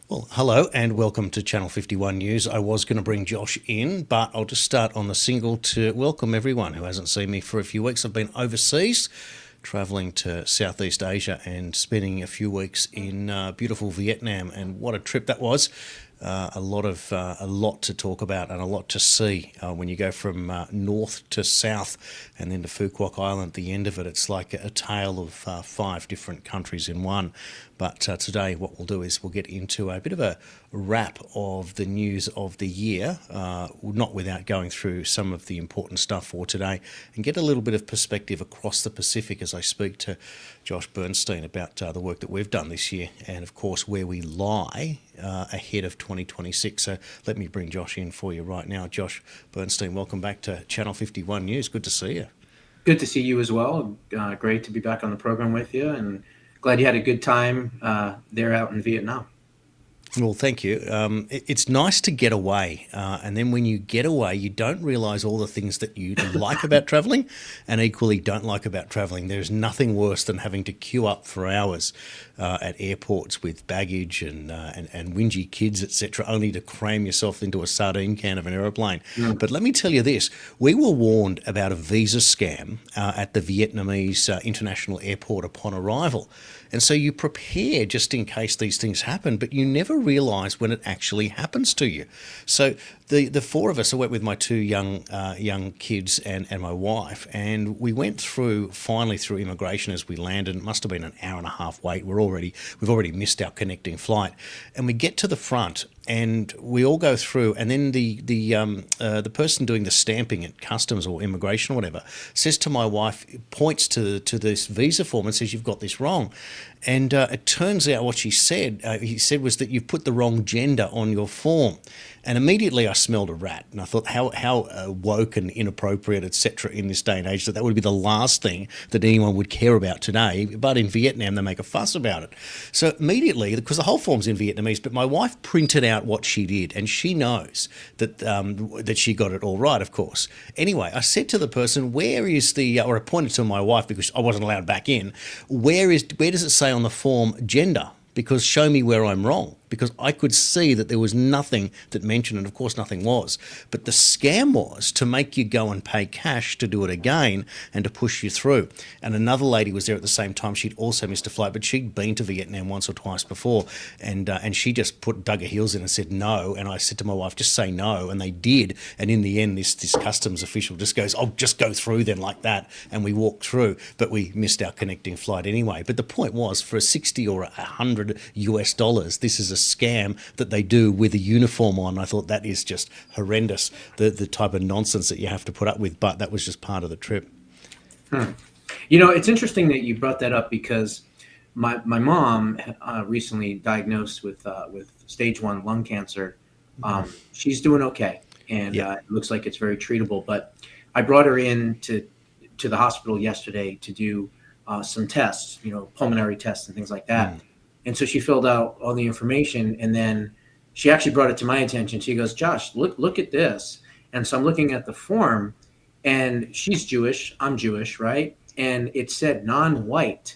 Well, hello and welcome to Channel 51 News. I was going to bring Josh in, but I'll just start on the single to welcome everyone who hasn't seen me for a few weeks. I've been overseas, travelling to Southeast Asia and spending a few weeks in beautiful Vietnam, and what a trip that was. A lot to talk about and a lot to see when you go from north to south and then to Phu Quoc Island. At the end of it, it's like a tale of five different countries in one. But today, what we'll do is we'll get into a bit of a wrap of the news of the year, not without going through some of the important stuff for today, and get a little bit of perspective across the Pacific as I speak to Josh Bernstein about the work that we've done this year and, of course, where we lie ahead of 2026. So let me bring Josh in for you right now. Josh Bernstein, welcome back to Channel 51 News. Good to see you. Good to see you as well. Great to be back on the program with you, and glad you had a good time there out in Vietnam. Well, thank you. It's nice to get away. And then when you get away, you don't realise all the things that you like about travelling and equally don't like about travelling. There's nothing worse than having to queue up for hours at airports with baggage and whingy kids, etc., only to cram yourself into a sardine can of an aeroplane. Mm. But let me tell you this. We were warned about a visa scam at the Vietnamese International Airport upon arrival. And so you prepare just in case these things happen, but you never realise when it actually happens to you. So the four of us, I went with my two young kids and my wife, and we went finally through immigration as we landed. It must have been an hour and a half wait. We've already missed our connecting flight, and we get to the front. And we all go through, and then the person doing the stamping at customs or immigration or whatever says to my wife, points to this visa form and says, "You've got this wrong." And it turns out what he said was that you've put the wrong gender on your form. And immediately I smelled a rat, and I thought how woke and inappropriate, etc., in this day and age that would be the last thing that anyone would care about today. But in Vietnam, they make a fuss about it. So immediately, because the whole form's in Vietnamese, but my wife printed out what she did, and she knows that she got it all right, of course. Anyway, I said to the person, "Where is the?" Or I pointed to my wife because I wasn't allowed back in. Where does it say on the form gender? Because show me where I'm wrong. Because I could see that there was nothing that mentioned, and of course nothing was. But the scam was to make you go and pay cash to do it again and to push you through. And another lady was there at the same time. She'd also missed a flight, but she'd been to Vietnam once or twice before, and she just dug her heels in and said no. And I said to my wife, just say no, and they did. And in the end, this customs official just goes, "I'll just go through then like that," and we walked through. But we missed our connecting flight anyway. But the point was, for a 60 or $100, this is a scam that they do with a uniform on. I thought that is just horrendous, the type of nonsense that you have to put up with, but that was just part of the trip. Hmm. It's interesting that you brought that up because my mom recently diagnosed with stage 1 lung cancer. She's doing okay, and Yeah. it looks like it's very treatable. But I brought her in to the hospital yesterday to do some tests, pulmonary tests and things like that. And so she filled out all the information, and then she actually brought it to my attention. She goes, "Josh, look at this." And so I'm looking at the form, and she's Jewish, I'm Jewish, right? And it said non-white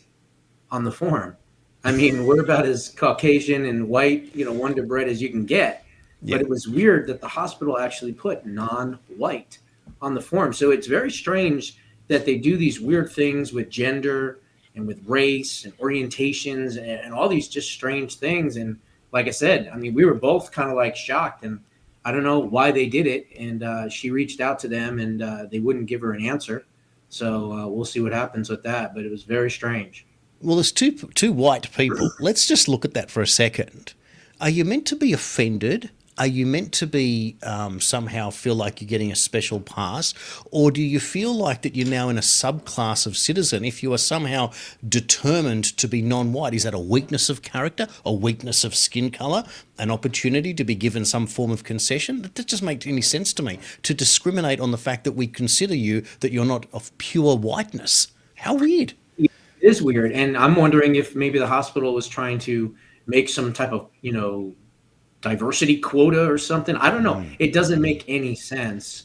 on the form. I mean, we're about as Caucasian and white, Wonder Bread as you can get. But Yeah. it was weird that the hospital actually put non-white on the form. So it's very strange that they do these weird things with gender and with race and orientations and all these just strange things. And like I said, I mean, we were both kind of like shocked, and I don't know why they did it. And she reached out to them, and they wouldn't give her an answer. So we'll see what happens with that. But it was very strange. Well, there's two white people. Let's just look at that for a second. Are you meant to be offended? Are you meant to be somehow feel like you're getting a special pass? Or do you feel like that you're now in a subclass of citizen if you are somehow determined to be non-white? Is that a weakness of character, a weakness of skin colour, an opportunity to be given some form of concession? That doesn't make any sense to me, to discriminate on the fact that we consider you that you're not of pure whiteness. How weird. It is weird. And I'm wondering if maybe the hospital was trying to make some type of, diversity quota or something. I don't know. It doesn't make any sense.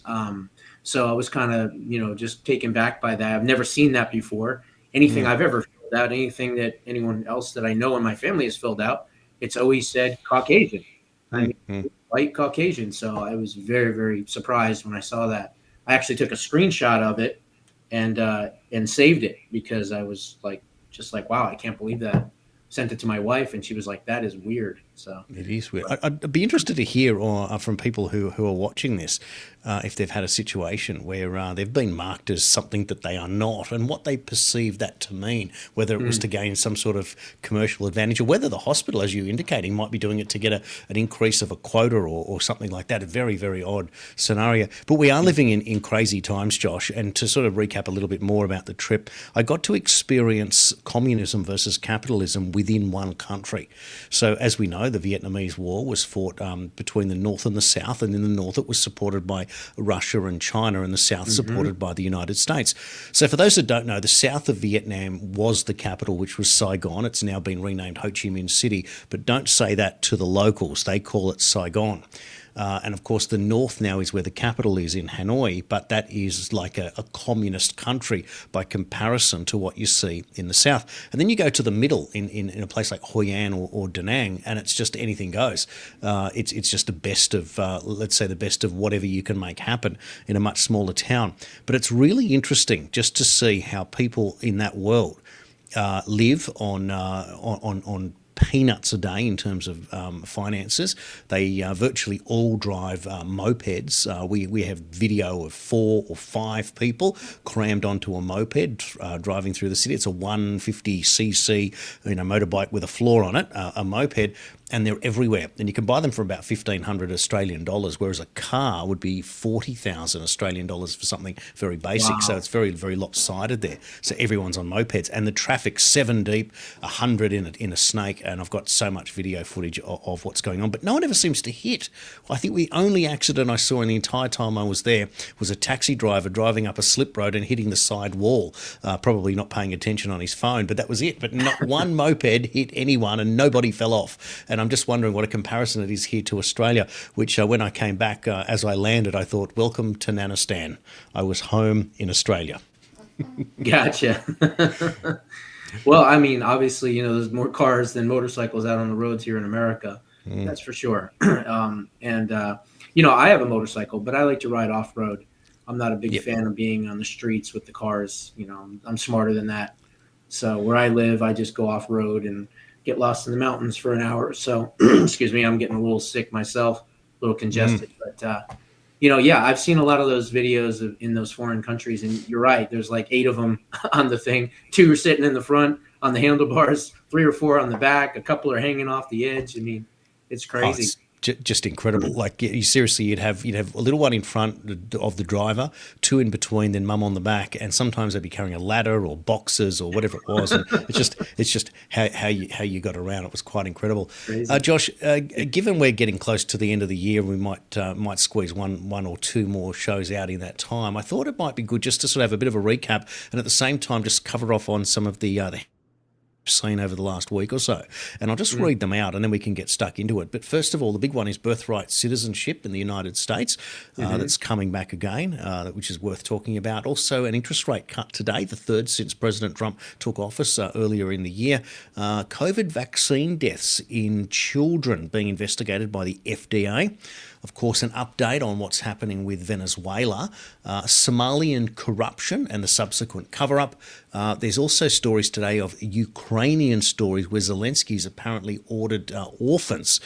So I was kind of, just taken back by that. I've never seen that before. Anything I've ever filled out, anything that anyone else that I know in my family has filled out, it's always said Caucasian. I mean, Mm. white Caucasian. So I was very, very surprised when I saw that. I actually took a screenshot of it and saved it because I was like, just like, wow, I can't believe that. Sent it to my wife, and she was like, that is weird. So, It is weird. but, I'd be interested to hear from people who are watching this if they've had a situation where they've been marked as something that they are not and what they perceive that to mean, whether it was to gain some sort of commercial advantage or whether the hospital, as you're indicating, might be doing it to get an increase of a quota or something like that. A very, very odd scenario. But we are living in crazy times, Josh. And to sort of recap a little bit more about the trip, I got to experience communism versus capitalism within one country. So as we know, the Vietnamese War was fought between the North and the South, and in the North it was supported by Russia and China, and the South supported by the United States. So for those that don't know, the south of Vietnam was the capital, which was Saigon. It's now been renamed Ho Chi Minh City, but don't say that to the locals. They call it Saigon. And of course, the north now is where the capital is in Hanoi, but that is like a communist country by comparison to what you see in the south. And then you go to the middle in a place like Hoi An or Da Nang, and it's just anything goes. It's just the best of, let's say, the best of whatever you can make happen in a much smaller town. But it's really interesting just to see how people in that world live on peanuts a day in terms of finances. They virtually all drive mopeds. We have video of 4 or 5 people crammed onto a moped driving through the city. It's a 150cc motorbike with a floor on it, a moped, and they're everywhere. And you can buy them for about 1,500 Australian dollars, whereas a car would be 40,000 Australian dollars for something very basic. wow. So it's very, very lopsided there. So everyone's on mopeds, and the traffic's 7 deep, 100 in a snake, and I've got so much video footage of what's going on. But no one ever seems to hit. I think the only accident I saw in the entire time I was there was a taxi driver driving up a slip road and hitting the side wall, probably not paying attention on his phone, but that was it. But not one moped hit anyone, and nobody fell off. And I'm just wondering what a comparison it is here to Australia, which when I came back, as I landed, I thought, welcome to Nanistan. I was home in Australia. Gotcha. Well, I mean, obviously, there's more cars than motorcycles out on the roads here in America. That's for sure. I have a motorcycle, but I like to ride off road. I'm not a big fan of being on the streets with the cars. I'm smarter than that. So where I live, I just go off road and get lost in the mountains for an hour or so. Excuse me, I'm getting a little sick myself, a little congested. But, I've seen a lot of those videos in those foreign countries. And you're right, there's like 8 of them on the thing. 2 are sitting in the front on the handlebars, 3 or 4 on the back. A couple are hanging off the edge. I mean, it's crazy. It's just incredible. Like seriously, you'd have a little one in front of the driver, 2 in between, then mum on the back, and sometimes they'd be carrying a ladder or boxes or whatever it was. And it's just how you got around. It was quite incredible. Josh, given we're getting close to the end of the year, we might squeeze one or 2 more shows out in that time. I thought it might be good just to sort of have a bit of a recap, and at the same time just cover off on some of the seen over the last week or so. And I'll just read them out and then we can get stuck into it. But first of all, the big one is birthright citizenship in the United States. That's coming back again, which is worth talking about. Also, an interest rate cut today, the 3rd since President Trump took office earlier in the year. COVID vaccine deaths in children being investigated by the FDA. Of course, an update on what's happening with Venezuela, Somalian corruption and the subsequent cover-up. There's also stories today of Ukrainian stories where Zelensky's apparently ordered orphans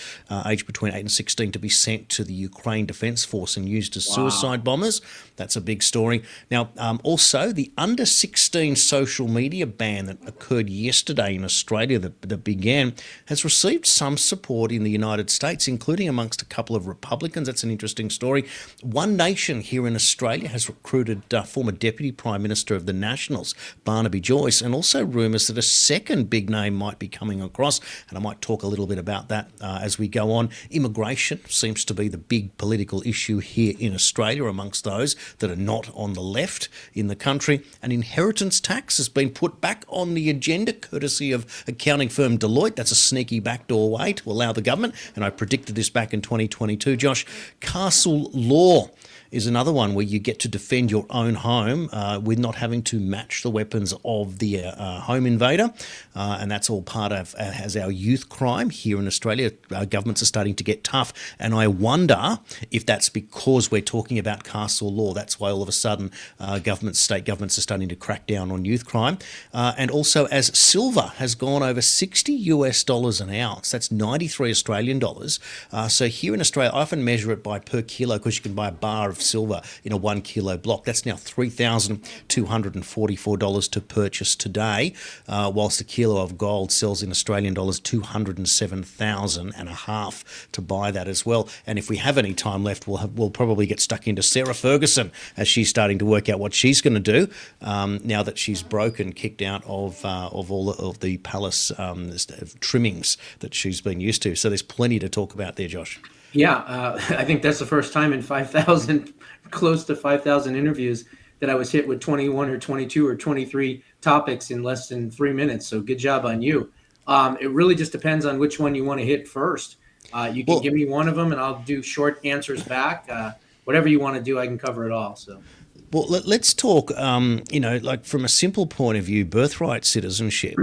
aged between 8 and 16 to be sent to the Ukraine Defence Force and used as suicide bombers. That's a big story. Now, also the under-16 social media ban that occurred yesterday in Australia that began has received some support in the United States, including amongst a couple of Republicans. That's an interesting story. One Nation here in Australia has recruited former Deputy Prime Minister of the Nationals, Barnaby Joyce, and also rumours that a second big name might be coming across, and I might talk a little bit about that as we go on. Immigration seems to be the big political issue here in Australia amongst those that are not on the left in the country. And inheritance tax has been put back on the agenda courtesy of accounting firm Deloitte. That's a sneaky backdoor way to allow the government, and I predicted this back in 2022, Josh. Castle law is another one where you get to defend your own home with not having to match the weapons of the home invader. And that's all part of as our youth crime here in Australia. Governments are starting to get tough. And I wonder if that's because we're talking about castle law. That's why all of a sudden state governments are starting to crack down on youth crime. And also as silver has gone over $60 an ounce, that's 93 Australian dollars. So here in Australia, I often measure it by per kilo because you can buy a bar of silver in a 1 kilo block. That's now $3,244 to purchase today, whilst a kilo of gold sells in Australian dollars $207,500 to buy that as well. And if we have any time left, we'll probably get stuck into Sarah Ferguson as she's starting to work out what she's going to do now that she's broken, kicked out of all of the palace trimmings that she's been used to. So there's plenty to talk about there, Josh. Yeah, I think that's the first time in 5,000, close to 5,000 interviews that I was hit with 21 or 22 or 23 topics in less than 3 minutes. So good job on you. It really just depends on which one you want to hit first. You can give me one of them and I'll do short answers back. Whatever you want to do, I can cover it all. So. Well, let's talk, like from a simple point of view, birthright citizenship,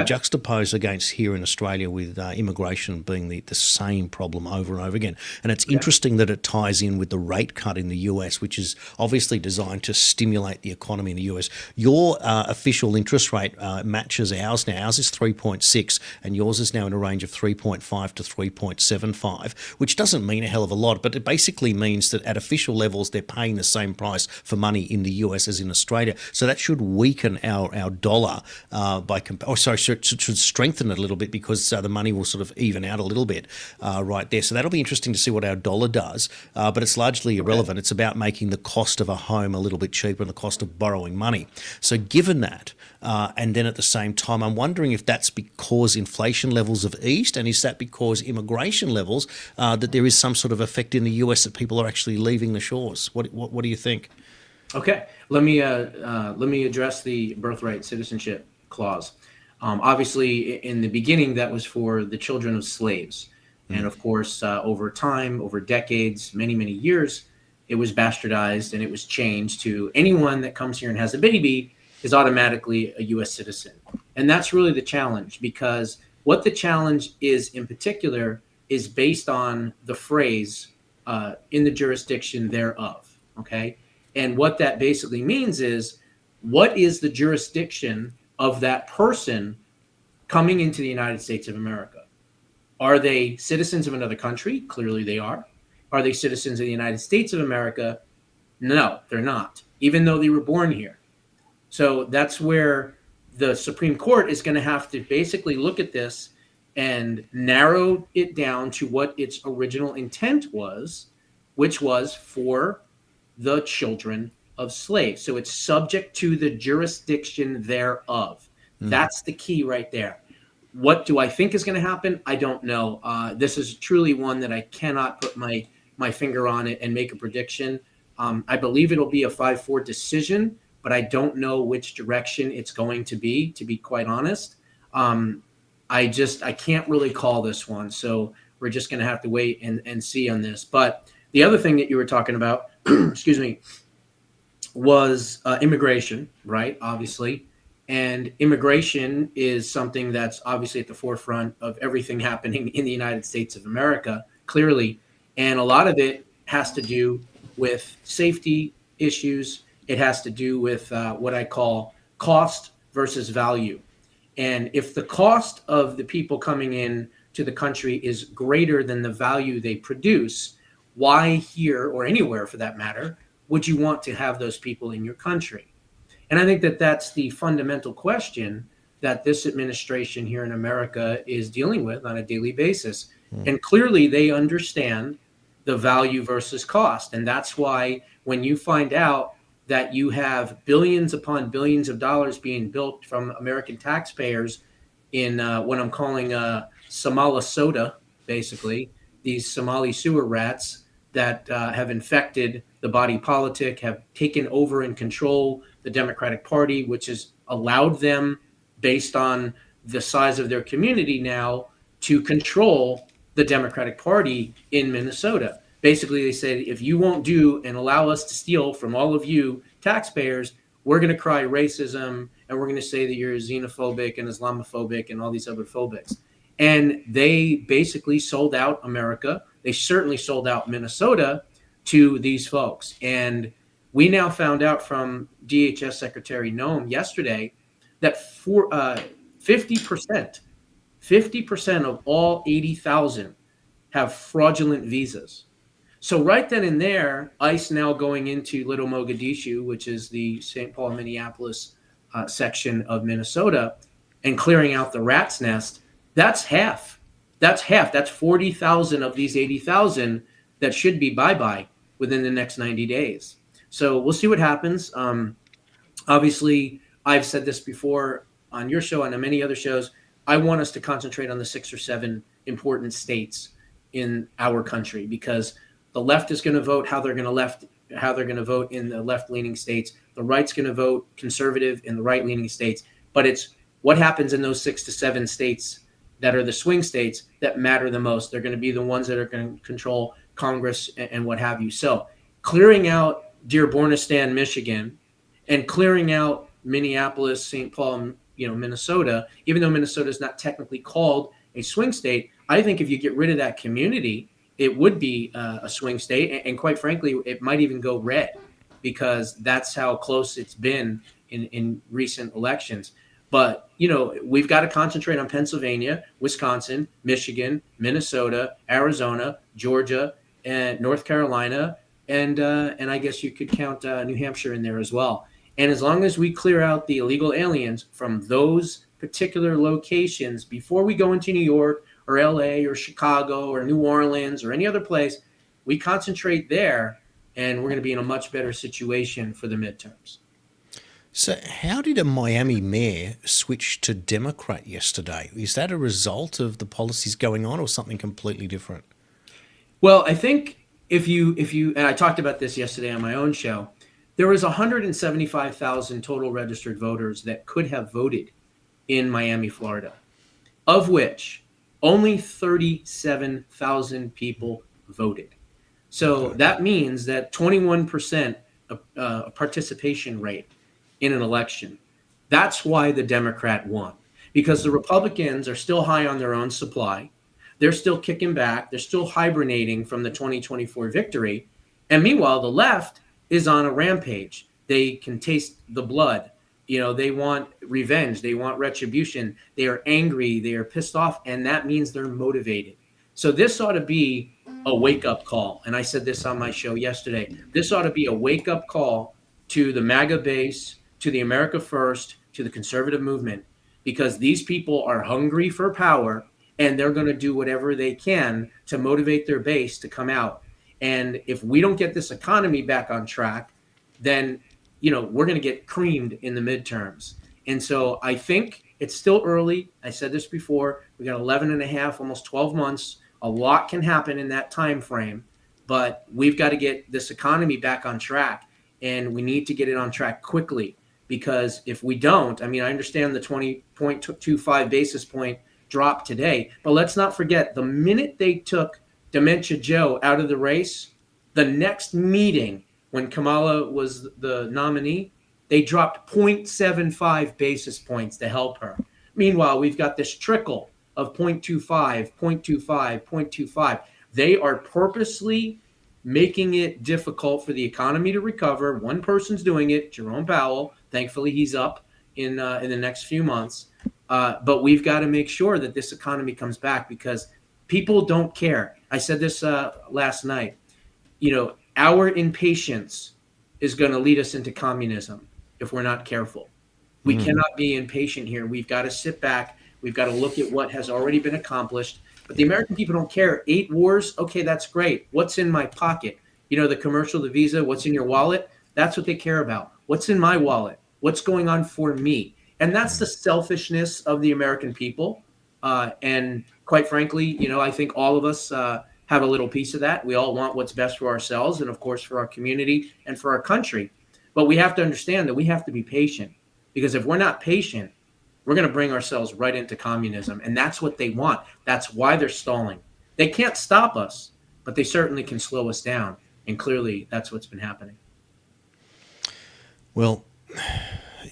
juxtaposed against here in Australia with immigration being the same problem over and over again. And it's interesting that it ties in with the rate cut in the US, which is obviously designed to stimulate the economy in the US. Your official interest rate matches ours now. Ours is 3.6 and yours is now in a range of 3.5 to 3.75, which doesn't mean a hell of a lot, but it basically means that at official levels, they're paying the same price for money in the US as in Australia. So that should weaken our dollar should strengthen it a little bit because the money will sort of even out a little bit right there. So that'll be interesting to see what our dollar does, but it's largely irrelevant. It's about making the cost of a home a little bit cheaper and the cost of borrowing money. So given that, and then at the same time, I'm wondering if that's because inflation levels have eased, and is that because immigration levels, that there is some sort of effect in the US that people are actually leaving the shores? What do you think? Okay, let me address the birthright citizenship clause. Obviously, in the beginning, that was for the children of slaves, and of course, over time, over decades, many years, it was bastardized and it was changed to anyone that comes here and has a baby is automatically a U.S. citizen, and that's really the challenge, because what the challenge is in particular is based on the phrase in the jurisdiction thereof. Okay. And what that basically means is, what is the jurisdiction of that person coming into the United States of America? Are they citizens of another country? Clearly they are. Are they citizens of the United States of America? No, they're not, even though they were born here. So that's where the Supreme Court is going to have to basically look at this and narrow it down to what its original intent was, which was for the children of slaves. So it's subject to the jurisdiction thereof. That's the key right there. What do I think is going to happen? I don't know. This is truly one that I cannot put my finger on it and make a prediction. I believe it'll be a 5-4 decision, but I don't know which direction it's going to be quite honest. I can't really call this one. So we're just going to have to wait and see on this. But the other thing that you were talking about, excuse me, was immigration, right? Obviously. And immigration is something that's obviously at the forefront of everything happening in the United States of America, clearly. And a lot of it has to do with safety issues. It has to do with what I call cost versus value. And if the cost of the people coming in to the country is greater than the value they produce, why here, or anywhere for that matter, would you want to have those people in your country? And I think that that's the fundamental question that this administration here in America is dealing with on a daily basis. And clearly they understand the value versus cost. And that's why when you find out that you have billions upon billions of dollars being built from American taxpayers in what I'm calling Somali soda, basically, these Somali sewer rats that have infected the body politic, have taken over and control the Democratic Party, which has allowed them, based on the size of their community now, to control the Democratic Party in Minnesota. Basically, they said, if you won't do and allow us to steal from all of you taxpayers, we're going to cry racism and we're going to say that you're xenophobic and Islamophobic and all these other phobics. And they basically sold out America. They certainly sold out Minnesota to these folks. And we now found out from DHS Secretary Noem yesterday that 50%, 50% of all 80,000 have fraudulent visas. So right then and there, ICE now going into Little Mogadishu, which is the St. Paul, Minneapolis section of Minnesota, and clearing out the rat's nest. That's half. That's half. That's 40,000 of these 80,000 that should be bye-bye within the next 90 days. So we'll see what happens. Obviously, I've said this before on your show and on many other shows. I want us to concentrate on the 6 or 7 important states in our country, because the left is going to vote how they're going to vote in the left-leaning states. The right's going to vote conservative in the right-leaning states. But it's what happens in those 6 to 7 states that are the swing states that matter the most. They're going to be the ones that are going to control Congress and what have you. So clearing out Dearbornistan, Michigan, and clearing out Minneapolis, St. Paul, Minnesota, even though Minnesota is not technically called a swing state, I think if you get rid of that community, it would be a swing state. And quite frankly, it might even go red, because that's how close it's been in recent elections. But, we've got to concentrate on Pennsylvania, Wisconsin, Michigan, Minnesota, Arizona, Georgia, and North Carolina. And I guess you could count New Hampshire in there as well. And as long as we clear out the illegal aliens from those particular locations before we go into New York or LA or Chicago or New Orleans or any other place, we concentrate there, and we're going to be in a much better situation for the midterms. So how did a Miami mayor switch to Democrat yesterday? Is that a result of the policies going on or something completely different? Well, I think if you, and I talked about this yesterday on my own show, there was 175,000 total registered voters that could have voted in Miami, Florida, of which only 37,000 people voted. So that means that 21% participation rate in an election. That's why the Democrat won, because the Republicans are still high on their own supply. They're still kicking back. They're still hibernating from the 2024 victory. And meanwhile, the left is on a rampage. They can taste the blood. They want revenge. They want retribution. They are angry. They are pissed off. And that means they're motivated. So this ought to be a wake-up call. And I said this on my show yesterday. This ought to be a wake-up call to the MAGA base, to the America First, to the conservative movement, because these people are hungry for power, and they're going to do whatever they can to motivate their base to come out. And if we don't get this economy back on track, then, we're going to get creamed in the midterms. And so I think it's still early. I said this before. We got 11 and a half, almost 12 months. A lot can happen in that time frame, but we've got to get this economy back on track, and we need to get it on track quickly, because if we don't, I understand the 20.25 basis point drop today, but let's not forget, the minute they took Dementia Joe out of the race, the next meeting when Kamala was the nominee, they dropped 0.75 basis points to help her. Meanwhile, we've got this trickle of 0.25, 0.25, 0.25. They are purposely making it difficult for the economy to recover. One person's doing it, Jerome Powell. Thankfully, he's up in the next few months. But we've got to make sure that this economy comes back, because people don't care. I said this last night. Our impatience is going to lead us into communism if we're not careful. We cannot be impatient here. We've got to sit back. We've got to look at what has already been accomplished. But the American people don't care. 8 wars, okay, that's great. What's in my pocket? The commercial, the Visa, what's in your wallet? That's what they care about. What's in my wallet? What's going on for me? And that's the selfishness of the American people. And quite frankly, I think all of us have a little piece of that. We all want what's best for ourselves and, of course, for our community and for our country. But we have to understand that we have to be patient, because if we're not patient, we're going to bring ourselves right into communism. And that's what they want. That's why they're stalling. They can't stop us, but they certainly can slow us down. And clearly, that's what's been happening. Well,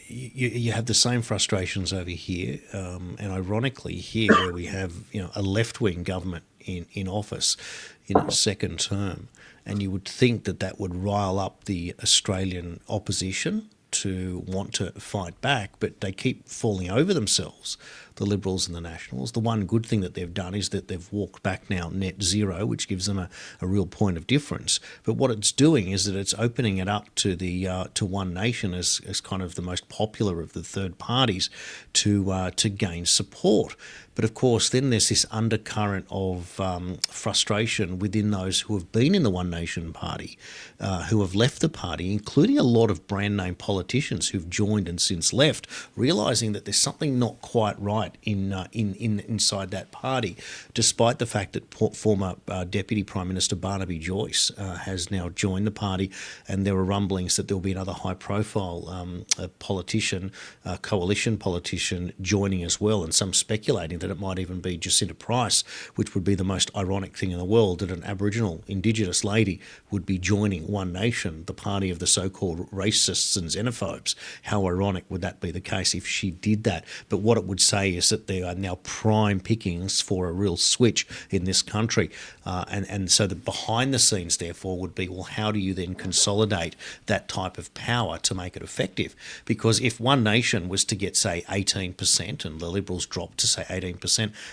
you have the same frustrations over here, and ironically, here where we have a left wing government in office in its second term, and you would think that that would rile up the Australian opposition to want to fight back, but they keep falling over themselves, the Liberals and the Nationals. The one good thing that they've done is that they've walked back now net zero, which gives them a real point of difference. But what it's doing is that it's opening it up to the to One Nation as kind of the most popular of the third parties to gain support. But of course, then there's this undercurrent of frustration within those who have been in the One Nation party, who have left the party, including a lot of brand name politicians who've joined and since left, realising that there's something not quite right inside that party, despite the fact that former Deputy Prime Minister Barnaby Joyce has now joined the party, and there are rumblings that there will be another high-profile politician, coalition politician, joining as well, and some speculating that it might even be Jacinta Price, which would be the most ironic thing in the world, that an Aboriginal Indigenous lady would be joining One Nation, the party of the so-called racists and xenophobes. How ironic would that be the case if she did that? But what it would say is that there are now prime pickings for a real switch in this country. And so the behind the scenes, therefore, would be, well, how do you then consolidate that type of power to make it effective? Because if One Nation was to get, say, 18% and the Liberals dropped to, say, 18%,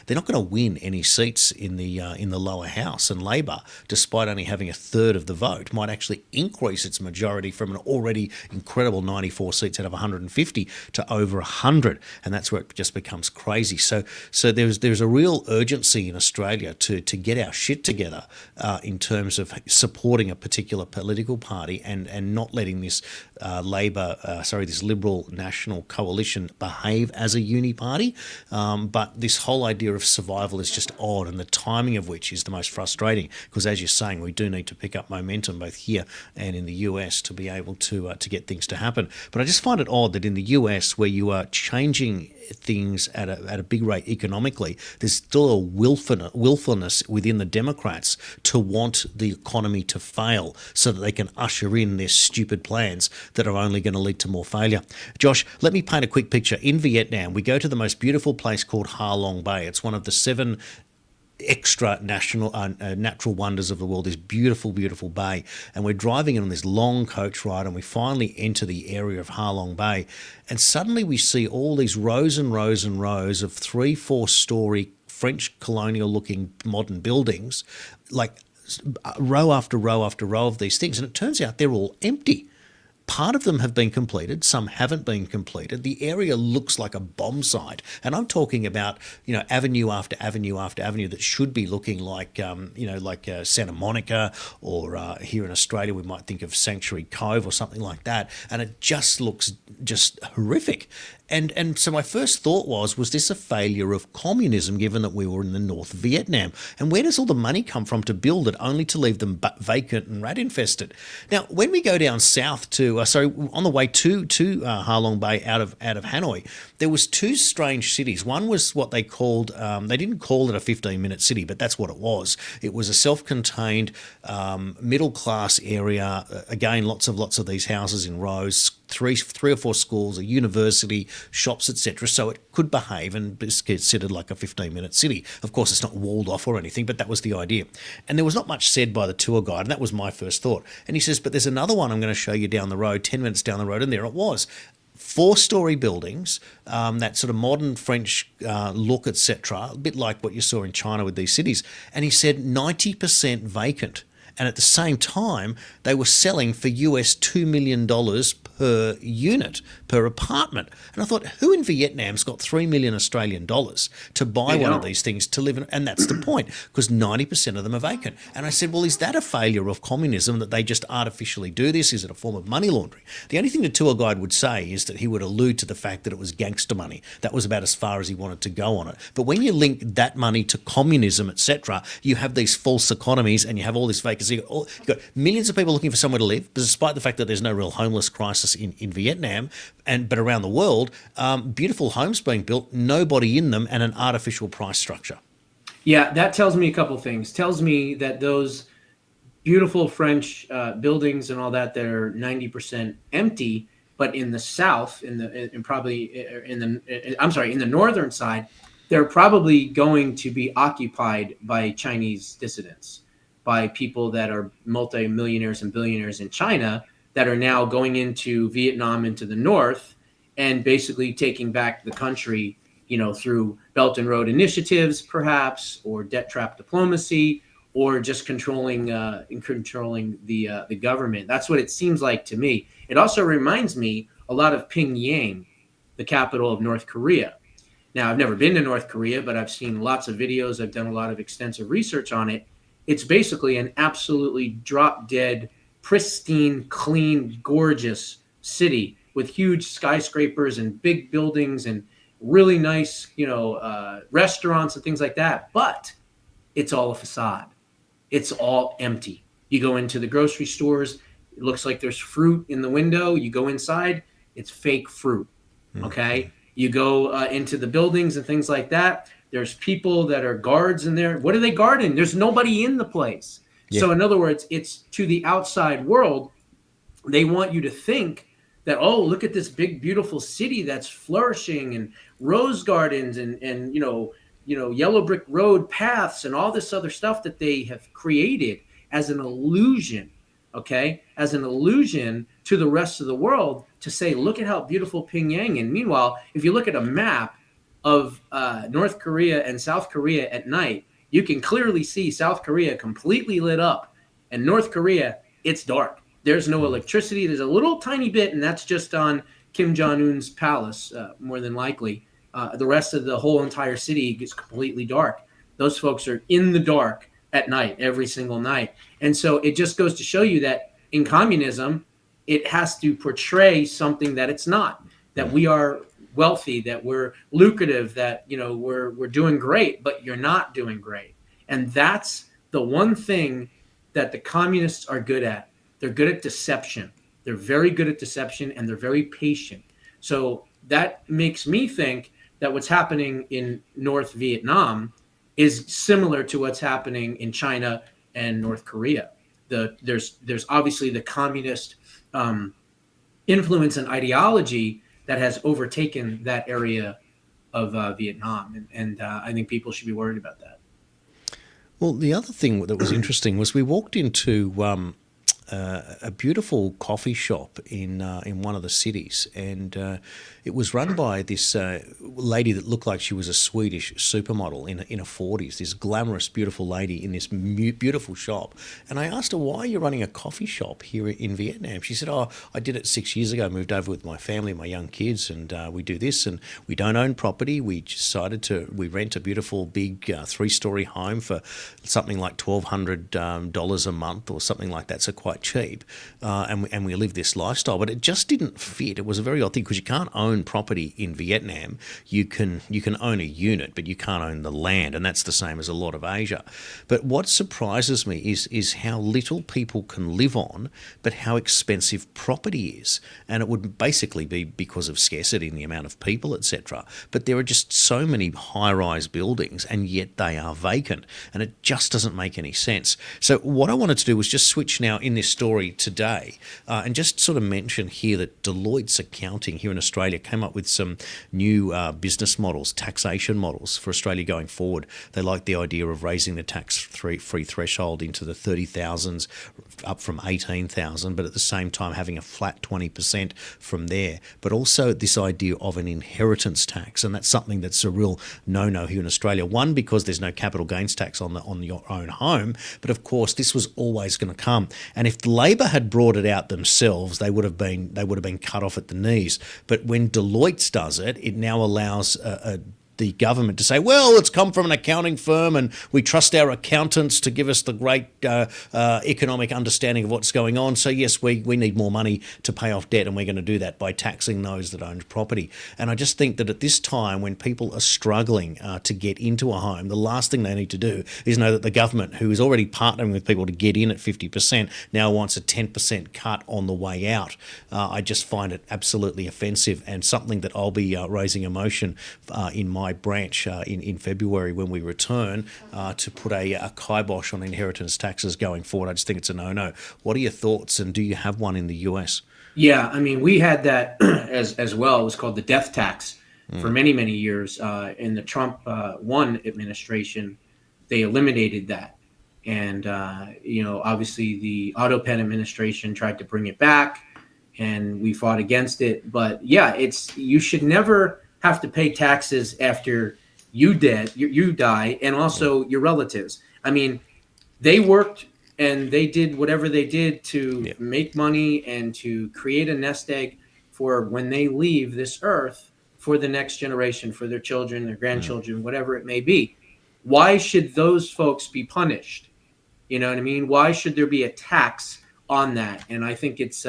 they're not going to win any seats in the lower house. And Labor, despite only having a third of the vote, might actually increase its majority from an already incredible 94 seats out of 150 to over 100. And that's where it just becomes crazy. So there's a real urgency in Australia to get our shit together in terms of supporting a particular political party and not letting this this Liberal National coalition behave as a uni party. But this whole idea of survival is just odd, and the timing of which is the most frustrating, because as you're saying, we do need to pick up momentum both here and in the US to be able to get things to happen. But I just find it odd that in the US, where you are changing things at a big rate economically, there's still a willfulness within the Democrats to want the economy to fail so that they can usher in their stupid plans that are only going to lead to more failure. Josh, let me paint a quick picture. In Vietnam, we go to the most beautiful place called Ha Long Bay. It's one of the 7 extra natural wonders of the world, this beautiful, beautiful bay. And we're driving in on this long coach ride, and we finally enter the area of Ha Long Bay. And suddenly we see all these rows and rows and rows of 3-4-story French colonial-looking modern buildings, like row after row after row of these things. And it turns out they're all empty. Part of them have been completed, some haven't been completed. The area looks like a bomb site. And I'm talking about, avenue after avenue after avenue that should be looking like, Santa Monica, or here in Australia, we might think of Sanctuary Cove or something like that. And it just looks just horrific. And so my first thought was this a failure of communism, given that we were in the North Vietnam? And where does all the money come from to build it, only to leave them vacant and rat-infested? Now, when we go down south to, on the way to Ha Long Bay out of Hanoi, there was 2 strange cities. One was what they called, they didn't call it a 15-minute city, but that's what it was. It was a self-contained middle-class area. Again, lots of these houses in rows, three or four schools, a university, shops, etc. So it could behave and be considered like a 15-minute city. Of course, it's not walled off or anything, but that was the idea. And there was not much said by the tour guide, and that was my first thought. And he says, but there's another one I'm going to show you down the road, 10 minutes down the road, and there it was. 4-story buildings, that sort of modern French look, etc., a bit like what you saw in China with these cities. And he said 90% vacant. And at the same time, they were selling for US $2 million per unit, per apartment. And I thought, who in Vietnam's got 3 million Australian dollars to buy one of these things to live in? And that's the point, because 90% of them are vacant. And I said, well, is that a failure of communism, that they just artificially do this? Is it a form of money laundering? The only thing the tour guide would say is that he would allude to the fact that it was gangster money. That was about as far as he wanted to go on it. But when you link that money to communism, etc., you have these false economies and you have all this vacancy. You've got millions of people looking for somewhere to live, despite the fact that there's no real homeless crisis in Vietnam, but around the world, beautiful homes being built, nobody in them, and an artificial price structure. Yeah, that tells me a couple things. Tells me that those beautiful French buildings and all that are 90% empty. But in the south, in probably in the I'm sorry, in the northern side, they're probably going to be occupied by Chinese dissidents, by people that are multimillionaires and billionaires in China that are now going into Vietnam, into the north, and basically taking back the country, through Belt and Road initiatives, perhaps, or debt trap diplomacy, or just controlling the government. That's what it seems like to me. It also reminds me a lot of Pyongyang, the capital of North Korea. Now, I've never been to North Korea, but I've seen lots of videos. I've done a lot of extensive research on it. It's basically an absolutely drop dead, pristine, clean, gorgeous city with huge skyscrapers and big buildings and really nice, restaurants and things like that. But it's all a facade. It's all empty. You go into the grocery stores, it looks like there's fruit in the window. You go inside, it's fake fruit. Okay. You go into the buildings and things like that. There's people that are guards in there. What are they guarding? There's nobody in the place. Yeah. So in other words, it's to the outside world. They want you to think that, oh, look at this big, beautiful city that's flourishing and rose gardens and yellow brick road paths and all this other stuff that they have created as an illusion, okay, as an illusion to the rest of the world to say, look at how beautiful Pyongyang. And meanwhile, if you look at a map of North Korea and South Korea at night, you can clearly see South Korea completely lit up, and North Korea, it's dark. There's no electricity. There's a little tiny bit, and that's just on Kim Jong-un's palace, more than likely. The rest of the whole entire city gets completely dark. Those folks are in the dark at night, every single night. And so it just goes to show you that in communism, it has to portray something that it's not, that we are wealthy, that we're lucrative, that, we're doing great, but you're not doing great. And that's the one thing that the communists are good at. They're good at deception. They're very good at deception, and they're very patient. So that makes me think that what's happening in North Vietnam is similar to what's happening in China and North Korea. There's obviously the communist influence and ideology that has overtaken that area of Vietnam, and I think people should be worried about that. Well, the other thing that was interesting was we walked into a beautiful coffee shop in one of the cities, and it was run by this lady that looked like she was a Swedish supermodel in her 40s. This glamorous, beautiful lady in this beautiful shop. And I asked her, "Why are you running a coffee shop here in Vietnam?" She said, "Oh, I did it 6 years ago. Moved over with my family, my young kids, and we do this. And we don't own property. We decided we rent a beautiful big 3-story home for something like $1,200 a month or something like that. So quite cheap, and we live this lifestyle." But it just didn't fit. It was a very odd thing because you can't own property in Vietnam. You can own a unit, but you can't own the land, and that's the same as a lot of Asia. But what surprises me is how little people can live on, but how expensive property is. And it would basically be because of scarcity and the amount of people, etc. But there are just so many high-rise buildings, and yet they are vacant, and it just doesn't make any sense. So what I wanted to do was just switch now in this story today, and just sort of mention here that Deloitte's accounting here in Australia came up with some new business models, taxation models for Australia going forward. They like the idea of raising the tax-free threshold into the 30,000s, up from 18,000, but at the same time having a flat 20% from there. But also this idea of an inheritance tax, and that's something that's a real no-no here in Australia. One, because there's no capital gains tax on your own home, but of course this was always going to come. And if Labor had brought it out themselves, they would have been cut off at the knees. But when Deloitte does it, it now allows the government to say, well, it's come from an accounting firm and we trust our accountants to give us the great economic understanding of what's going on. So yes, we need more money to pay off debt, and we're going to do that by taxing those that own property. And I just think that at this time when people are struggling to get into a home, the last thing they need to do is know that the government, who is already partnering with people to get in at 50%, now wants a 10% cut on the way out. I just find it absolutely offensive, and something that I'll be raising a motion in my my branch in February when we return to put a kibosh on inheritance taxes going forward. I just think it's a no-no. What are your thoughts, and do you have one in the US? Yeah, I mean, we had that as well. It was called the death tax for many, many years. In the Trump one administration, they eliminated that. And, obviously the Auto Pen administration tried to bring it back, and we fought against it. But yeah, you should never have to pay taxes after you die, and also your relatives. I mean, they worked and they did whatever they did to make money and to create a nest egg for when they leave this earth, for the next generation, for their children, their grandchildren, whatever it may be. Why should those folks be punished? You know what I mean? Why should there be a tax on that? And I think it's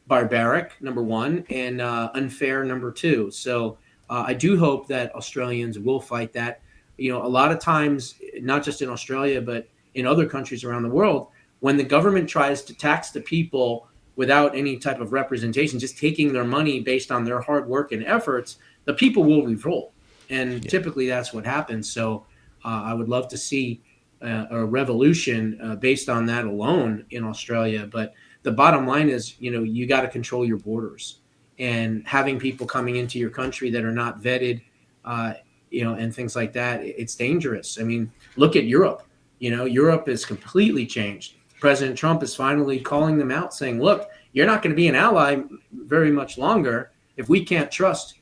barbaric, number one, and unfair, number two. So I do hope that Australians will fight that. A lot of times, not just in Australia, but in other countries around the world, when the government tries to tax the people without any type of representation, just taking their money based on their hard work and efforts, the people will revolt. And typically that's what happens. So I would love to see a revolution based on that alone in Australia. But the bottom line is, you got to control your borders, and having people coming into your country that are not vetted, and things like that. It's dangerous. I mean, look at Europe. Europe is completely changed. President Trump is finally calling them out, saying, look, you're not going to be an ally very much longer if we can't trust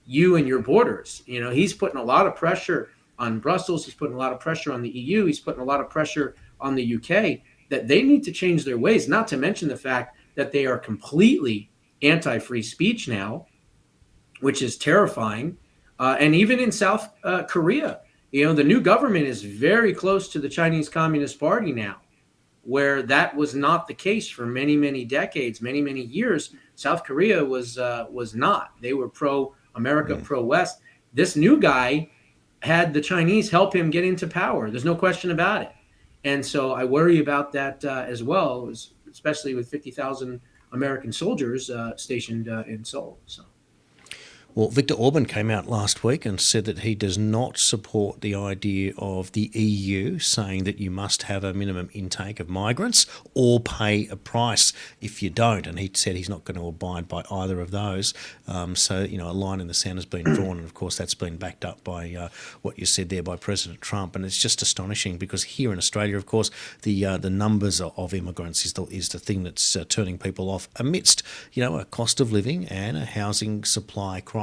you and your borders. He's putting a lot of pressure on Brussels. He's putting a lot of pressure on the EU. He's putting a lot of pressure on the UK that they need to change their ways, not to mention the fact that they are completely anti-free speech now, which is terrifying. And even in South Korea, the new government is very close to the Chinese Communist Party now, where that was not the case for many, many decades, many, many years. South Korea was not. They were pro-America, pro-West. This new guy had the Chinese help him get into power. There's no question about it. And so I worry about that as well, especially with 50,000 American soldiers stationed in Seoul. So. Well, Viktor Orban came out last week and said that he does not support the idea of the EU saying that you must have a minimum intake of migrants or pay a price if you don't. And he said he's not going to abide by either of those. So, a line in the sand has been drawn. And, of course, that's been backed up by what you said there by President Trump. And it's just astonishing because here in Australia, of course, the numbers of immigrants is the thing that's turning people off amidst, a cost of living and a housing supply crisis.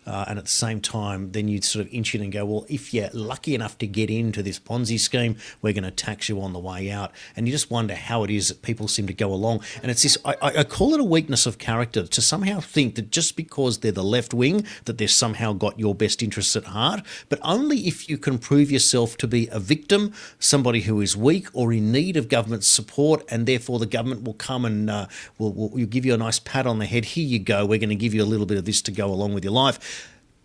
And at the same time, then you sort of inch in and go, well, if you're lucky enough to get into this Ponzi scheme, we're going to tax you on the way out. And you just wonder how it is that people seem to go along. And it's this, I call it a weakness of character to somehow think that just because they're the left wing, that they've somehow got your best interests at heart. But only if you can prove yourself to be a victim, somebody who is weak or in need of government support, and therefore the government will come and will give you a nice pat on the head. Here you go. We're going to give you a little bit of this to go along with your life.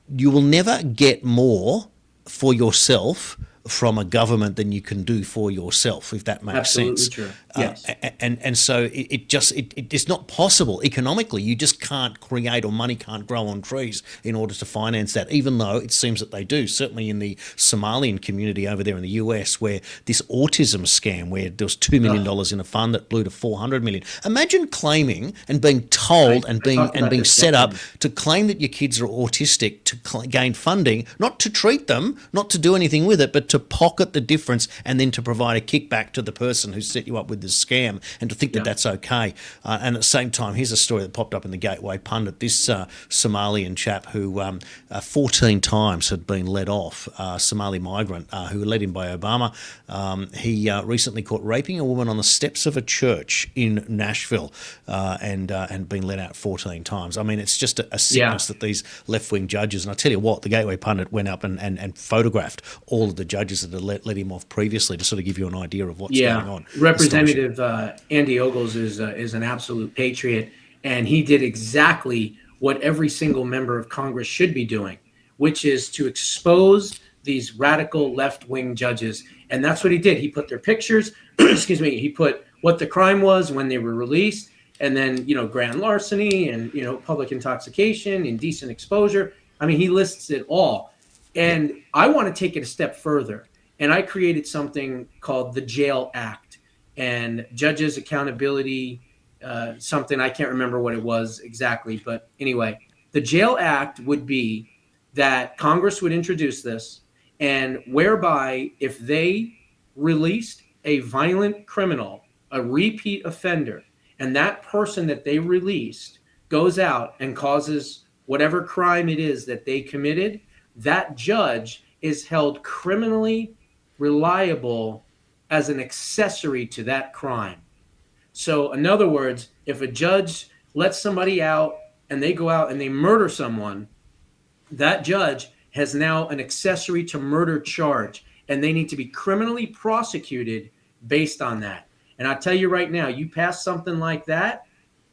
You will never get more for yourself from a government than you can do for yourself, if that makes sense. Absolutely true. Yes. And so it's not possible economically. You just can't create, or money can't grow on trees in order to finance that, even though it seems that they do. Certainly in the Somalian community over there in the US, where this autism scam, where there was $2 million in a fund that blew to $400 million. Imagine claiming and being told and being set up to claim that your kids are autistic to gain funding, not to treat them, not to do anything with it, but to pocket the difference and then to provide a kickback to the person who set you up with this scam, and to think that that's okay. And at the same time, here's a story that popped up in the Gateway Pundit. This Somalian chap who 14 times had been let off, Somali migrant who were let in by Obama, he recently caught raping a woman on the steps of a church in Nashville and been let out 14 times. I mean, it's just a sickness that these left-wing judges, and I tell you what, the Gateway Pundit went up and photographed all of the judges that had let him off previously to sort of give you an idea of what's going on. Representative Andy Ogles is an absolute patriot, and he did exactly what every single member of Congress should be doing, which is to expose these radical left-wing judges. And that's what he did. He put their pictures, he put what the crime was when they were released, and then, grand larceny and, public intoxication, indecent exposure. I mean, he lists it all. Yep. And I want to take it a step further. And I created something called the Jail Act and Judges Accountability, something I can't remember what it was exactly. But anyway, the Jail Act would be that Congress would introduce this, and whereby if they released a violent criminal, a repeat offender, and that person that they released goes out and causes whatever crime it is that they committed, that judge is held criminally reliable as an accessory to that crime. So, in other words, if a judge lets somebody out and they go out and they murder someone, that judge has now an accessory to murder charge, and they need to be criminally prosecuted based on that. And I tell you right now, you pass something like that,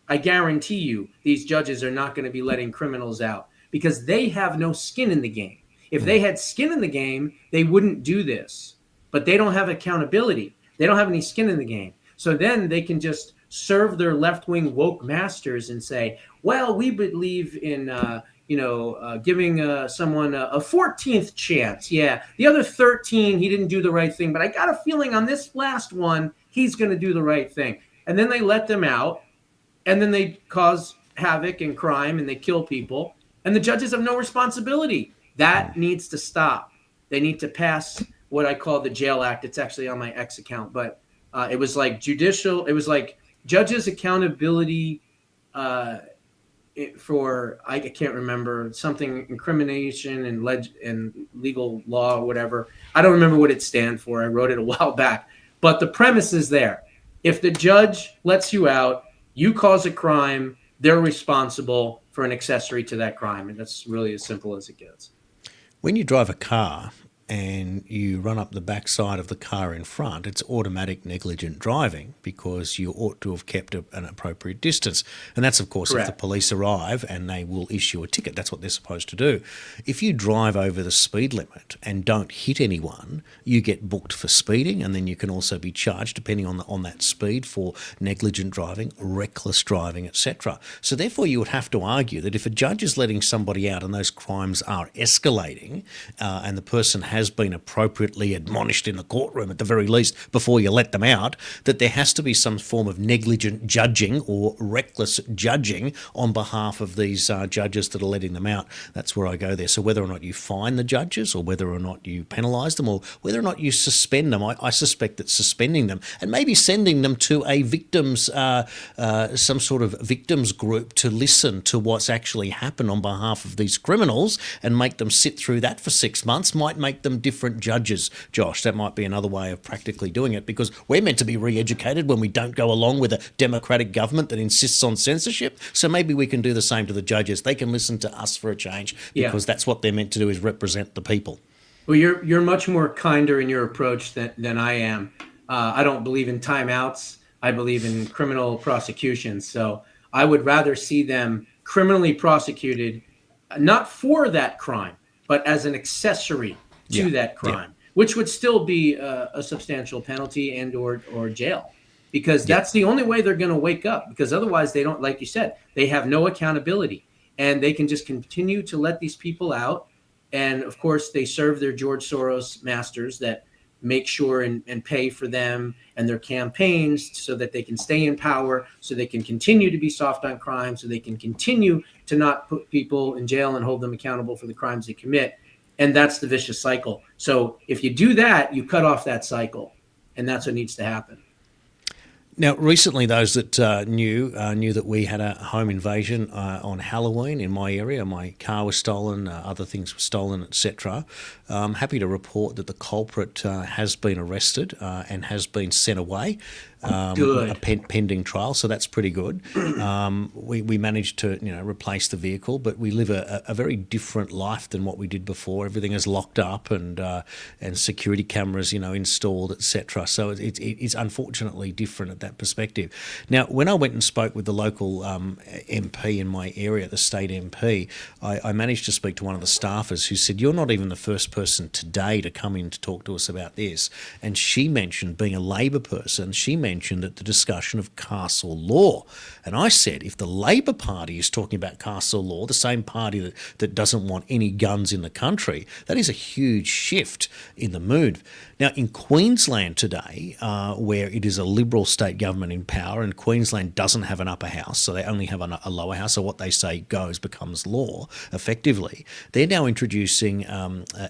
I guarantee you these judges are not going to be letting criminals out because they have no skin in the game. If they had skin in the game, they wouldn't do this. But they don't have accountability. They don't have any skin in the game. So then they can just serve their left-wing woke masters and say, well, we believe in giving someone a 14th chance. Yeah, the other 13, he didn't do the right thing, but I got a feeling on this last one, he's going to do the right thing. And then they let them out, and then they cause havoc and crime, and they kill people, and the judges have no responsibility. That needs to stop. They need to pass what I call the Jail Act. It's actually on my X account, but it was like judges accountability for, I can't remember, something incrimination and legal law or whatever. I don't remember what it stands for. I wrote it a while back, but the premise is there. If the judge lets you out, you cause a crime, they're responsible for an accessory to that crime. And that's really as simple as it gets. When you drive a car and you run up the backside of the car in front, it's automatic negligent driving because you ought to have kept an appropriate distance. And that's, of course, Correct. if the police arrive and they will issue a ticket. That's what they're supposed to do. If you drive over the speed limit and don't hit anyone, you get booked for speeding, and then you can also be charged, depending on that speed, for negligent driving, reckless driving, etc. So therefore, you would have to argue that if a judge is letting somebody out and those crimes are escalating, and the person has been appropriately admonished in the courtroom at the very least before you let them out, that there has to be some form of negligent judging or reckless judging on behalf of these judges that are letting them out. That's where I go there. So whether or not you fine the judges, or whether or not you penalise them, or whether or not you suspend them, I suspect that suspending them and maybe sending them to a victims, some sort of victims group to listen to what's actually happened on behalf of these criminals and make them sit through that for 6 months might make them different judges, Josh. That might be another way of practically doing it, because we're meant to be re-educated when we don't go along with a democratic government that insists on censorship. So maybe we can do the same to the judges. They can listen to us for a change, because that's what they're meant to do, is represent the people. Well, you're much more kinder in your approach than I am. I don't believe in timeouts. I believe in criminal prosecutions. So I would rather see them criminally prosecuted, not for that crime, but as an accessory to that crime, which would still be a substantial penalty and or jail, because that's the only way they're going to wake up, because otherwise they don't, like you said, they have no accountability, and they can just continue to let these people out. And of course they serve their George Soros masters that make sure and pay for them and their campaigns so that they can stay in power, so they can continue to be soft on crime, so they can continue to not put people in jail and hold them accountable for the crimes they commit. And that's the vicious cycle. So if you do that, you cut off that cycle, and that's what needs to happen. Now, recently, those that knew that we had a home invasion on Halloween in my area. My car was stolen, other things were stolen, etc. I'm happy to report that the culprit has been arrested and has been sent away. A pending trial, so that's pretty good. We managed to replace the vehicle, but we live a very different life than what we did before. Everything is locked up and security cameras installed, etc. So it's unfortunately different at that perspective. Now, when I went and spoke with the local MP in my area, the state MP, I managed to speak to one of the staffers who said, "You're not even the first person today to come in to talk to us about this." And she mentioned, being a Labor person, she mentioned mentioned the discussion of castle law. And I said, if the Labor Party is talking about castle law, the same party that doesn't want any guns in the country, that is a huge shift in the mood. Now, in Queensland today, where it is a Liberal state government in power, and Queensland doesn't have an upper house, so they only have a lower house, so what they say goes becomes law, effectively, they're now introducing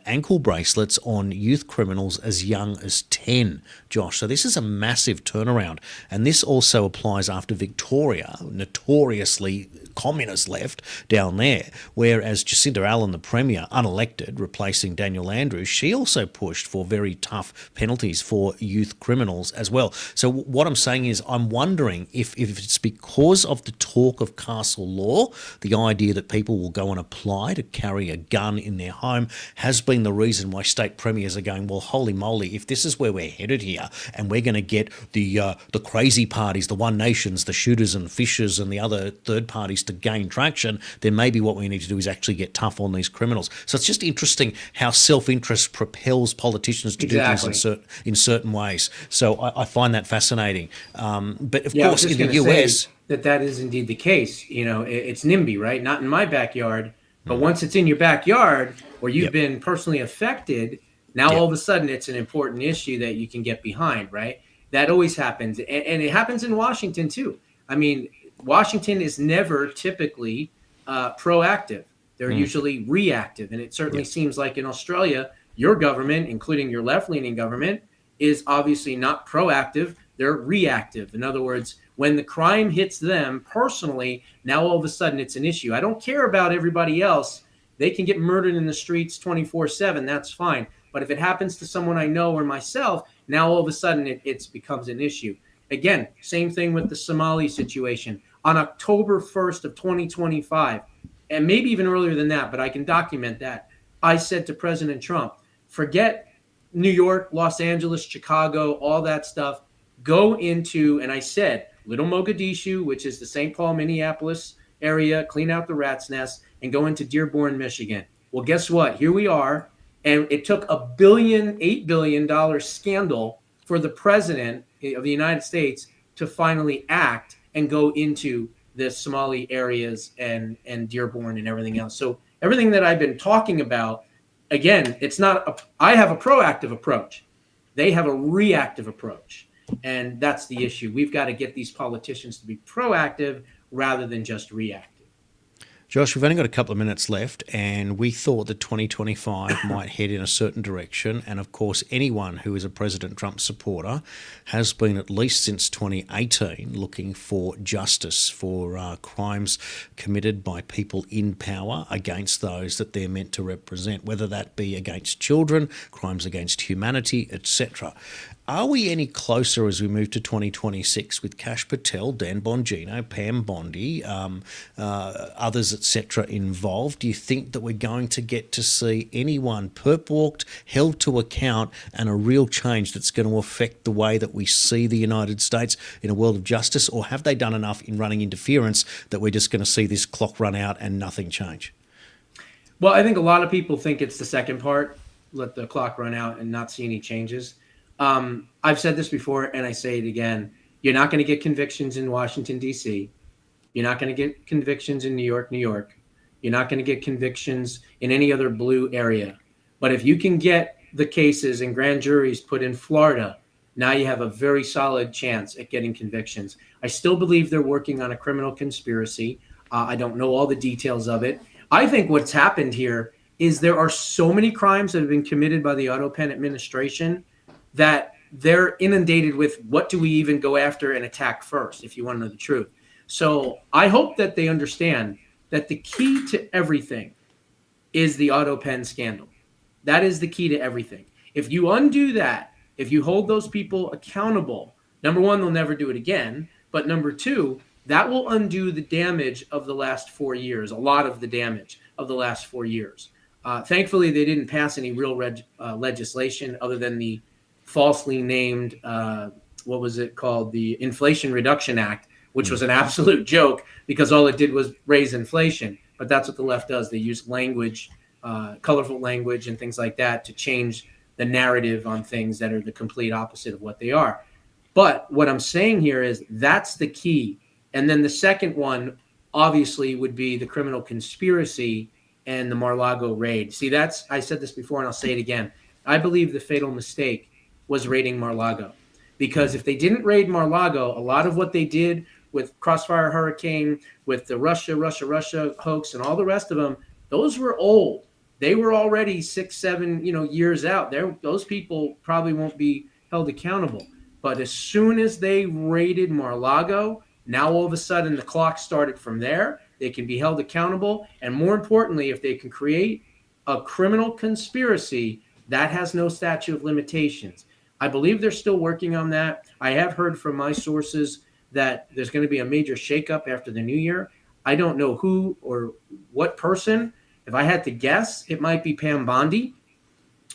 ankle bracelets on youth criminals as young as 10, Josh. So this is a massive turnaround. And this also applies after Victoria, notoriously communist left down there, whereas Jacinda Allen, the Premier, unelected, replacing Daniel Andrews, she also pushed for very tough penalties for youth criminals as well. So what I'm saying is I'm wondering if it's because of the talk of castle law, the idea that people will go and apply to carry a gun in their home has been the reason why state premiers are going, well, holy moly, if this is where we're headed here and we're going to get the crazy parties, the One Nations, the shooters and fishers and the other third parties to gain traction, then maybe what we need to do is actually get tough on these criminals. So it's just interesting how self-interest propels politicians to do things in certain ways. So I find that fascinating. But of course, in the US... That is indeed the case. You know, it's NIMBY, right? Not in my backyard, but once it's in your backyard or you've been personally affected, now all of a sudden it's an important issue that you can get behind, right? That always happens. And it happens in Washington too. I mean, Washington is never typically proactive. They're usually reactive. And it certainly seems like in Australia, your government, including your left-leaning government, is obviously not proactive. They're reactive. In other words, when the crime hits them personally, now all of a sudden it's an issue. I don't care about everybody else. They can get murdered in the streets 24/7. That's fine. But if it happens to someone I know or myself, now all of a sudden it becomes an issue. Again, same thing with the Somali situation. On October 1st of 2025, and maybe even earlier than that, but I can document that, I said to President Trump, forget New York, Los Angeles, Chicago, all that stuff. Go into, and I said, Little Mogadishu, which is the St. Paul, Minneapolis area, clean out the rat's nest, and go into Dearborn, Michigan. Well, guess what? Here we are. And it took $8 billion scandal for the president of the United States to finally act and go into the Somali areas and Dearborn and everything else. So everything that I've been talking about, again, it's not, I have a proactive approach. They have a reactive approach. And that's the issue. We've got to get these politicians to be proactive rather than just reactive. Josh, we've only got a couple of minutes left, and we thought that 2025 might head in a certain direction. And of course, anyone who is a President Trump supporter has been, at least since 2018, looking for justice for crimes committed by people in power against those that they're meant to represent, whether that be against children, crimes against humanity, etc. Are we any closer as we move to 2026 with Kash Patel, Dan Bongino, Pam Bondi, others, etc., involved? Do you think that we're going to get to see anyone perp-walked, held to account, and a real change that's going to affect the way that we see the United States in a world of justice? Or have they done enough in running interference that we're just going to see this clock run out and nothing change? Well, I think a lot of people think it's the second part, let the clock run out and not see any changes. I've said this before, and I say it again. You're not going to get convictions in Washington, D.C. You're not going to get convictions in New York, New York. You're not going to get convictions in any other blue area. But if you can get the cases and grand juries put in Florida, now you have a very solid chance at getting convictions. I still believe they're working on a criminal conspiracy. I don't know all the details of it. I think what's happened here is there are so many crimes that have been committed by the Otto Penn administration that they're inundated with what do we even go after and attack first, if you want to know the truth. So I hope that they understand that the key to everything is the Otto Penn scandal. That is the key to everything. If you undo that, if you hold those people accountable, number one, they'll never do it again. But number two, that will undo the damage of the last 4 years, a lot of the damage of the last 4 years. Thankfully, they didn't pass any real legislation other than the falsely named, what was it called? The Inflation Reduction Act, which was an absolute joke because all it did was raise inflation. But that's what the left does. They use language, colorful language and things like that to change the narrative on things that are the complete opposite of what they are. But what I'm saying here is that's the key. And then the second one, obviously, would be the criminal conspiracy and the Mar-a-Lago raid. See, I said this before and I'll say it again. I believe the fatal mistake was raiding Mar-a-Lago. Because if they didn't raid Mar-a-Lago, a lot of what they did with Crossfire Hurricane, with the Russia hoax and all the rest of them, those were old. They were already 6, 7, years out. Those people probably won't be held accountable. But as soon as they raided Mar-a-Lago, now all of a sudden the clock started from there. They can be held accountable. And more importantly, if they can create a criminal conspiracy, that has no statute of limitations. I believe they're still working on that. I have heard from my sources that there's going to be a major shakeup after the new year. I don't know who or what person. If I had to guess, it might be Pam Bondi,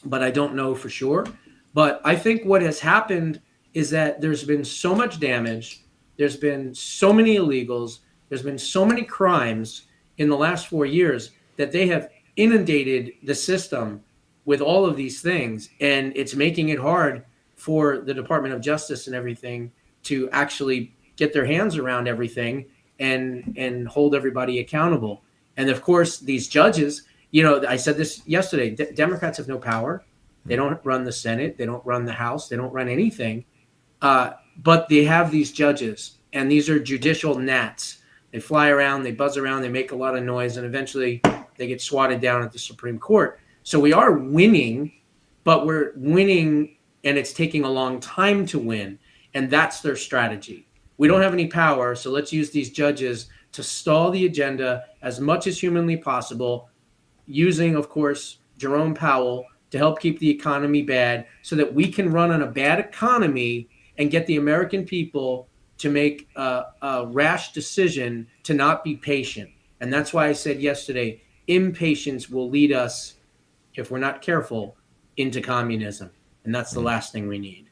but I don't know for sure. But I think what has happened is that there's been so much damage. There's been so many illegals. There's been so many crimes in the last 4 years that they have inundated the system with all of these things. And it's making it hard for the Department of Justice and everything to actually get their hands around everything and hold everybody accountable. And of course, these judges, I said this yesterday, Democrats have no power. They don't run the Senate. They don't run the House. They don't run anything. But they have these judges, and these are judicial gnats. They fly around, they buzz around, they make a lot of noise, and eventually they get swatted down at the Supreme Court. So we are winning, but we're winning, and it's taking a long time to win. And that's their strategy. We don't have any power, so let's use these judges to stall the agenda as much as humanly possible, using, of course, Jerome Powell to help keep the economy bad so that we can run on a bad economy and get the American people to make a rash decision to not be patient. And that's why I said yesterday, impatience will lead us, if we're not careful, into communism. And that's the last thing we need.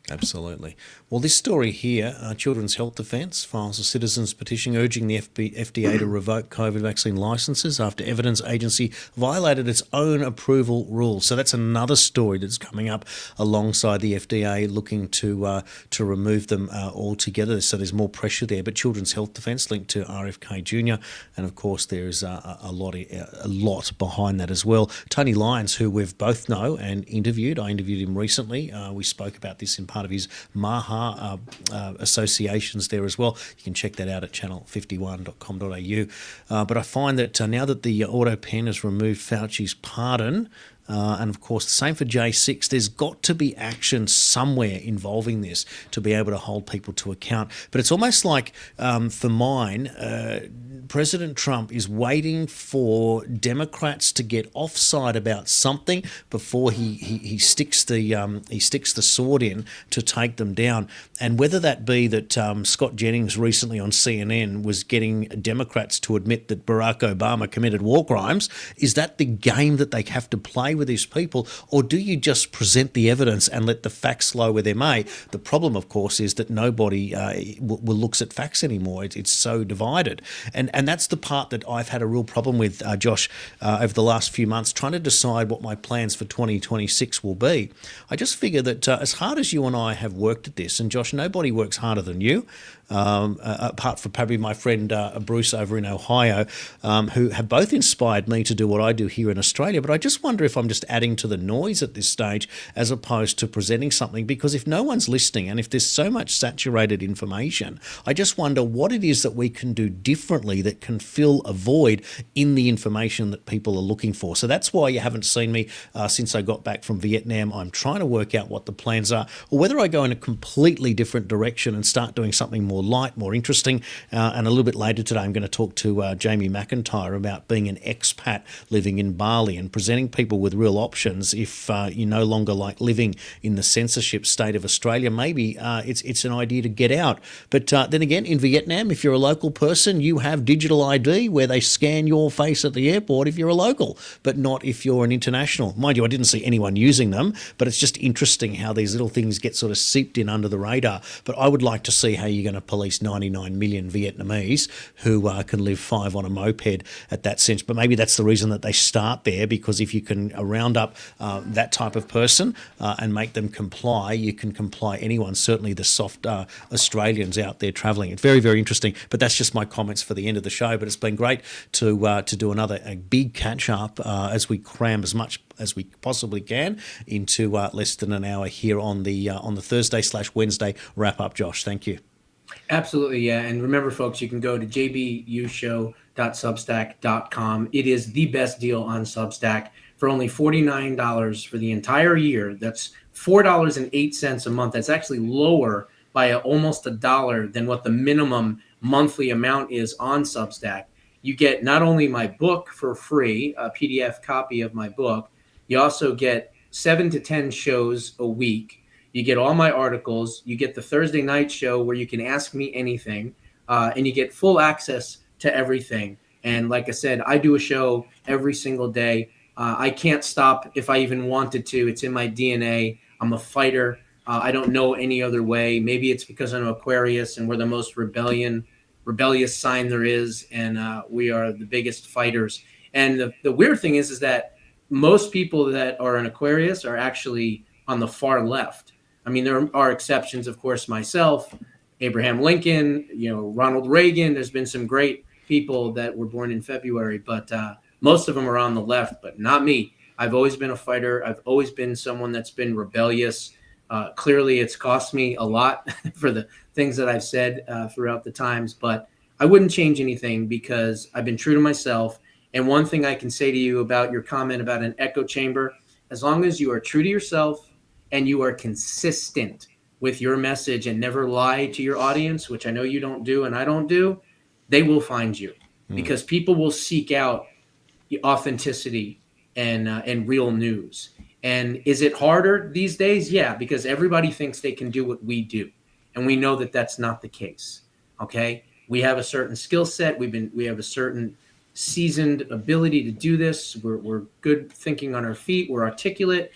Absolutely. Well, this story here, Children's Health Defence files a citizens' petition urging the FDA to revoke COVID vaccine licences after evidence agency violated its own approval rules. So that's another story that's coming up alongside the FDA looking to remove them altogether. So there's more pressure there. But Children's Health Defence linked to RFK Jr. And of course, there's a lot behind that as well. Tony Lyons, who we've both know and interviewed. I interviewed him recently. We spoke about this in part of his MAHA associations there as well. You can check that out at channel51.com.au. But I find that now that the auto pen has removed Fauci's pardon, and of course, the same for J6. There's got to be action somewhere involving this to be able to hold people to account. But it's almost like, for mine, President Trump is waiting for Democrats to get offside about something before he sticks the sword in to take them down. And whether that be that Scott Jennings recently on CNN was getting Democrats to admit that Barack Obama committed war crimes, is that the game that they have to play with these people, or do you just present the evidence and let the facts lie where they may? The problem, of course, is that nobody looks at facts anymore. It's so divided. And that's the part that I've had a real problem with, Josh, over the last few months, trying to decide what my plans for 2026 will be. I just figure that as hard as you and I have worked at this, and Josh, nobody works harder than you, apart from probably my friend Bruce over in Ohio, who have both inspired me to do what I do here in Australia. But I just wonder if I'm just adding to the noise at this stage as opposed to presenting something, because if no one's listening and if there's so much saturated information, I just wonder what it is that we can do differently that can fill a void in the information that people are looking for. So that's why you haven't seen me since I got back from Vietnam. I'm trying to work out what the plans are, or whether I go in a completely different direction and start doing something more light, more interesting. And a little bit later today, I'm going to talk to Jamie McIntyre about being an expat living in Bali and presenting people with real options if you no longer like living in the censorship state of Australia. Maybe it's an idea to get out. But then again, in Vietnam, if you're a local person, you have digital ID where they scan your face at the airport if you're a local, but not if you're an international. Mind you, I didn't see anyone using them, but it's just interesting how these little things get sort of seeped in under the radar. But I would like to see how you're going to police 99 million Vietnamese who can live 5 on a moped at that sense. But maybe that's the reason that they start there, because if you can round up that type of person and make them comply, you can comply anyone, certainly the soft Australians out there travelling. It's very, very interesting. But that's just my comments for the end of the show. But it's been great to do a big catch-up as we cram as much as we possibly can into less than an hour here on the Thursday/Wednesday wrap-up. Josh, thank you. Absolutely, yeah. And remember, folks, you can go to jbushow.substack.com. It is the best deal on Substack for only $49 for the entire year. That's $4.08 a month. That's actually lower by almost $1 than what the minimum monthly amount is on Substack. You get not only my book for free, a PDF copy of my book, you also get 7 to 10 shows a week. You get all my articles. You get the Thursday night show where you can ask me anything, and you get full access to everything. And like I said, I do a show every single day. I can't stop if I even wanted to. It's in my DNA. I'm a fighter. I don't know any other way. Maybe it's because I'm Aquarius and we're the most rebellious sign there is, and we are the biggest fighters. And the weird thing is that most people that are an Aquarius are actually on the far left. I mean, there are exceptions, of course, myself, Abraham Lincoln, Ronald Reagan. There's been some great people that were born in February, but most of them are on the left, but not me. I've always been a fighter. I've always been someone that's been rebellious. Clearly, it's cost me a lot for the things that I've said throughout the times, but I wouldn't change anything because I've been true to myself. And one thing I can say to you about your comment about an echo chamber, as long as you are true to yourself and you are consistent with your message and never lie to your audience, which I know you don't do and I don't do, they will find you because people will seek out authenticity and real news. And is it harder these days? Yeah, because everybody thinks they can do what we do. And we know that that's not the case. Okay. We have a certain skill set. We have a certain seasoned ability to do this. We're good thinking on our feet. We're articulate,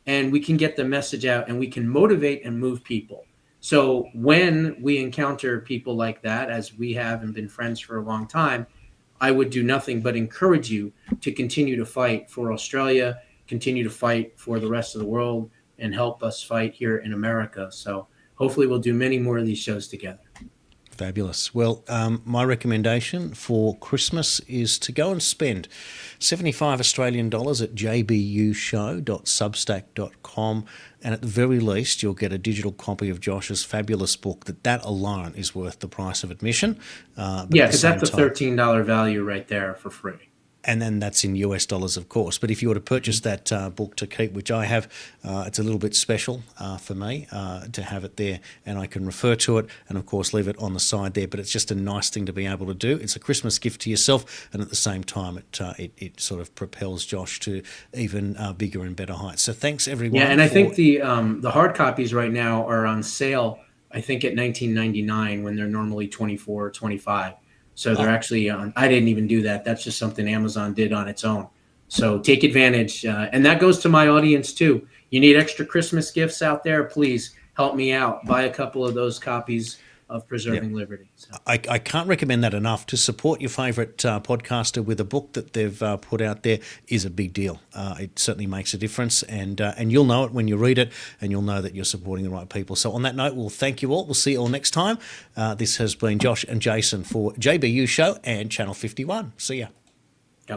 and we can get the message out, and we can motivate and move people. So when we encounter people like that, as we have and been friends for a long time, I would do nothing but encourage you to continue to fight for Australia, continue to fight for the rest of the world, and help us fight here in America. So hopefully we'll do many more of these shows together. Fabulous. Well, my recommendation for Christmas is to go and spend 75 Australian dollars at jbushow.substack.com, and at the very least you'll get a digital copy of Josh's fabulous book. That alone is worth the price of admission. Yeah, because that's a $13 value right there for free. And then that's in US dollars, of course. But if you were to purchase that book to keep, which I have, it's a little bit special for me to have it there, and I can refer to it and, of course, leave it on the side there. But it's just a nice thing to be able to do. It's a Christmas gift to yourself, and at the same time, it sort of propels Josh to even bigger and better heights. So thanks, everyone. Yeah, and I think the hard copies right now are on sale, I think, at $19.99 when they're normally $24 or $25. So they're actually on. I didn't even do that. That's just something Amazon did on its own. So take advantage. And that goes to my audience too. You need extra Christmas gifts out there? Please help me out. Buy a couple of those copies of Preserving Liberty. So. I can't recommend that enough. To support your favourite podcaster with a book that they've put out there is a big deal. It certainly makes a difference, and you'll know it when you read it, and you'll know that you're supporting the right people. So on that note, we'll thank you all. We'll see you all next time. This has been Josh and Jason for JBU Show and Channel 51. See ya.